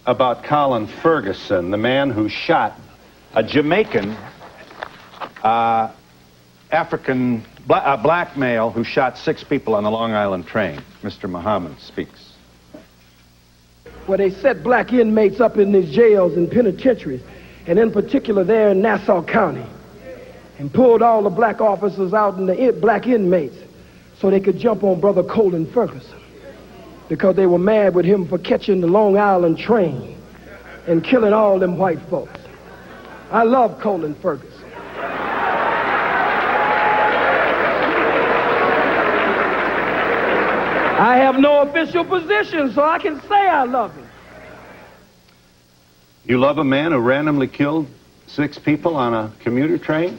About Colin Ferguson, the man who shot a Jamaican black male who shot 6 people on the Long Island train. Mr. Muhammad speaks. Where they set black inmates up in these jails and penitentiaries, and in particular there in Nassau County, and pulled all the black officers out and the black inmates so they could jump on Brother Colin Ferguson, because they were mad with him for catching the Long Island train and killing all them white folks. I love Colin Ferguson. I have no official position, so I can say I love him. You love a man who randomly killed 6 people on a commuter train?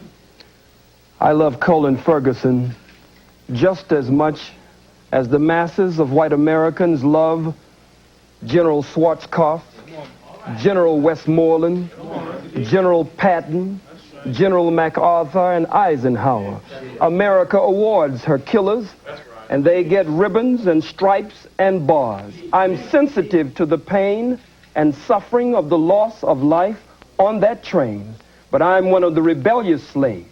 I love Colin Ferguson just as much as the masses of white Americans love General Schwarzkopf, General Westmoreland, General Patton, General MacArthur, and Eisenhower. America awards her killers, and they get ribbons and stripes and bars. I'm sensitive to the pain and suffering of the loss of life on that train, but I'm one of the rebellious slaves.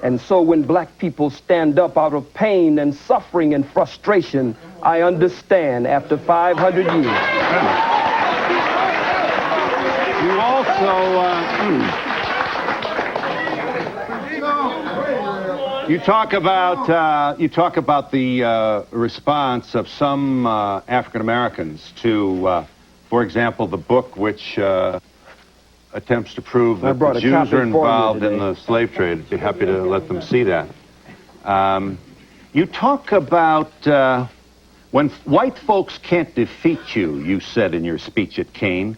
And so when black people stand up out of pain and suffering and frustration, I understand after 500 years. You also, you talk about the response of some African Americans to, for example, the book which attempts to prove that the Jews are involved in the slave trade. I'd be happy to let them see that. You talk about when white folks can't defeat you, you said in your speech at Kane,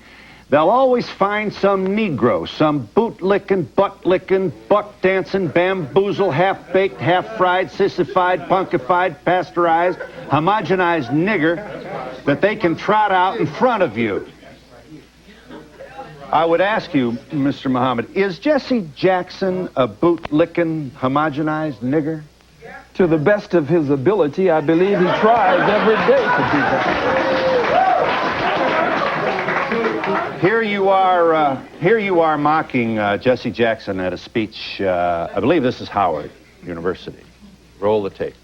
they'll always find some Negro, some boot-licking, butt-licking, buck-dancing, bamboozle, half-baked, half-fried, sissified, punkified, pasteurized, homogenized nigger that they can trot out in front of you. I would ask you, Mr. Muhammad, is Jesse Jackson a boot-licking, homogenized nigger? To the best of his ability, I believe he tries every day to do that. Here you are mocking Jesse Jackson at a speech, I believe this is Howard University. Roll the tape.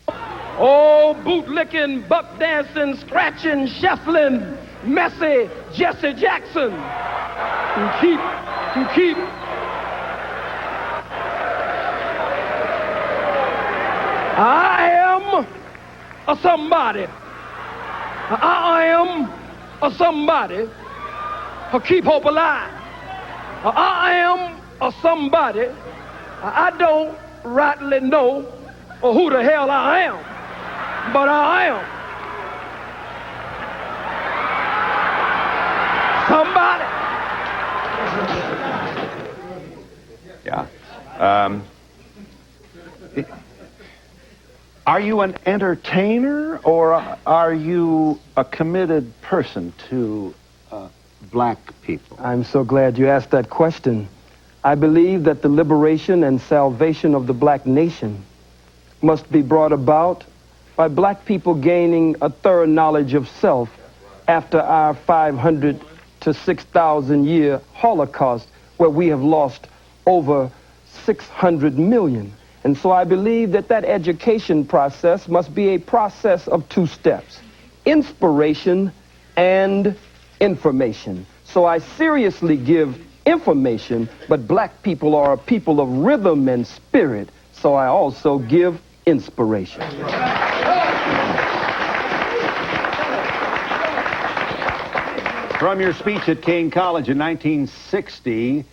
Oh, boot-licking, buck-dancing, scratching, shuffling, messy Jesse Jackson. To keep. I am a somebody. I am a somebody who keep hope alive. I am a somebody. I don't rightly know who the hell I am, but I am somebody. Yeah. Are you an entertainer, or are you a committed person to black people? I'm so glad you asked that question. I believe that the liberation and salvation of the black nation must be brought about by black people gaining a thorough knowledge of self after our 500 to 6,000 year Holocaust, where we have lost over 600 million. And so I believe that that education process must be a process of 2 steps: inspiration and information. So I seriously give information, but black people are a people of rhythm and spirit, so I also give inspiration. From your speech at Kane College in 1960,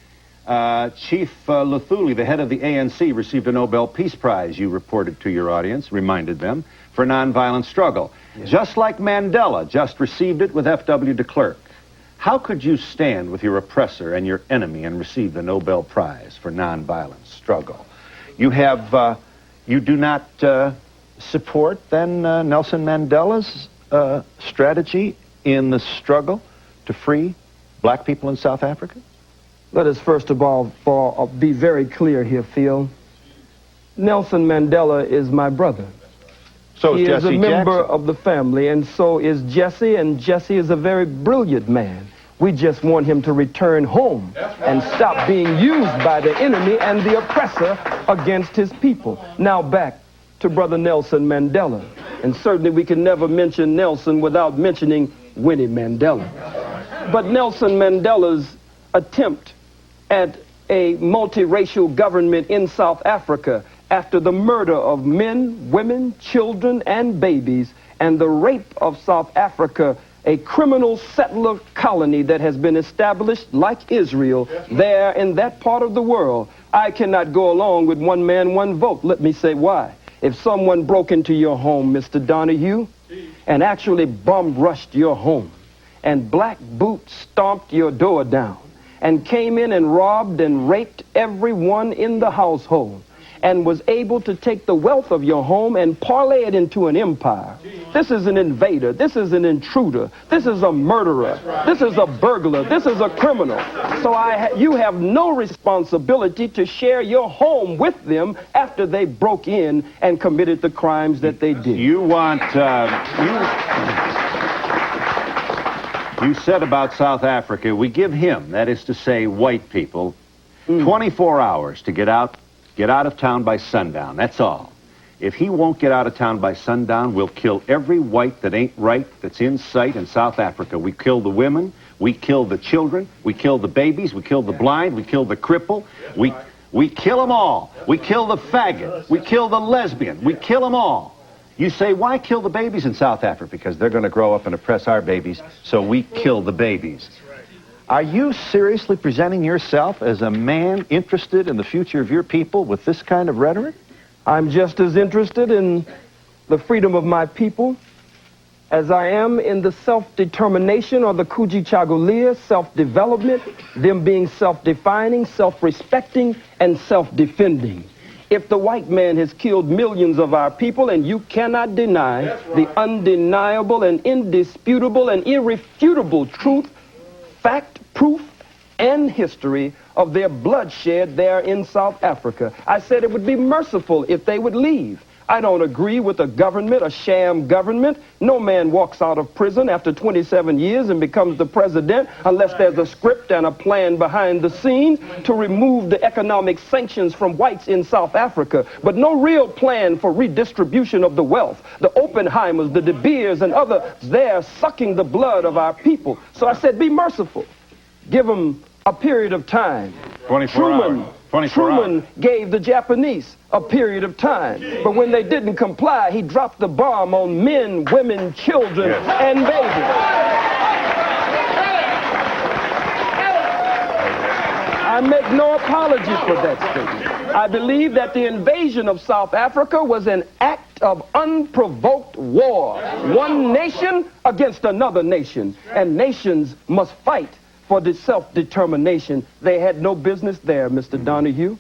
Chief Luthuli, the head of the ANC, received a Nobel Peace Prize, you reported to your audience, reminded them, for nonviolent struggle. Yes. Just like Mandela just received it with F.W. de Klerk. How could you stand with your oppressor and your enemy and receive the Nobel Prize for nonviolent struggle? You do not support, then, Nelson Mandela's strategy in the struggle to free black people in South Africa? Let us first of all be very clear here, Phil. Nelson Mandela is my brother. So he is is a Jesse member Jackson. of the family, and so is Jesse, and Jesse is a very brilliant man. We just want him to return home and stop being used by the enemy and the oppressor against his people. Now back to Brother Nelson Mandela. And certainly we can never mention Nelson without mentioning Winnie Mandela. But Nelson Mandela's attempt at a multiracial government in South Africa after the murder of men, women, children, and babies, and the rape of South Africa, a criminal settler colony that has been established like Israel there in that part of the world. I cannot go along with one man, one vote. Let me say why. If someone broke into your home, Mr. Donahue, and actually bomb-rushed your home, and Black Boot stomped your door down, and came in and robbed and raped everyone in the household, and was able to take the wealth of your home and parlay it into an empire. This is an invader. This is an intruder. This is a murderer. This is a burglar. This is a criminal. So you have no responsibility to share your home with them after they broke in and committed the crimes that they did. You said about South Africa, we give him, that is to say, white people, 24 hours to get out of town by sundown. That's all. If he won't get out of town by sundown, we'll kill every white that ain't right that's in sight in South Africa. We kill the women, we kill the children, we kill the babies, we kill the blind, we kill the cripple, we kill them all. We kill the faggot, we kill the lesbian, we kill them all. You say, why kill the babies in South Africa? Because they're going to grow up and oppress our babies, so we kill the babies. Are you seriously presenting yourself as a man interested in the future of your people with this kind of rhetoric? I'm just as interested in the freedom of my people as I am in the self-determination or the Kujichagulia, self-development, them being self-defining, self-respecting, and self-defending. If the white man has killed millions of our people, and you cannot deny the undeniable and indisputable and irrefutable truth, fact, proof, and history of their bloodshed there in South Africa. I said it would be merciful if they would leave. I don't agree with a government, a sham government. No man walks out of prison after 27 years and becomes the president unless there's a script and a plan behind the scenes to remove the economic sanctions from whites in South Africa, but no real plan for redistribution of the wealth. The Oppenheimers, the De Beers, and others there sucking the blood of our people. So I said, be merciful. Give them a period of time. 24 hours. Truman gave the Japanese a period of time, but when they didn't comply, he dropped the bomb on men, women, children, and babies. I make no apology for that statement. I believe that the invasion of South Africa was an act of unprovoked war. One nation against another nation, and nations must fight for the self-determination. They had no business there, Mr. Donahue.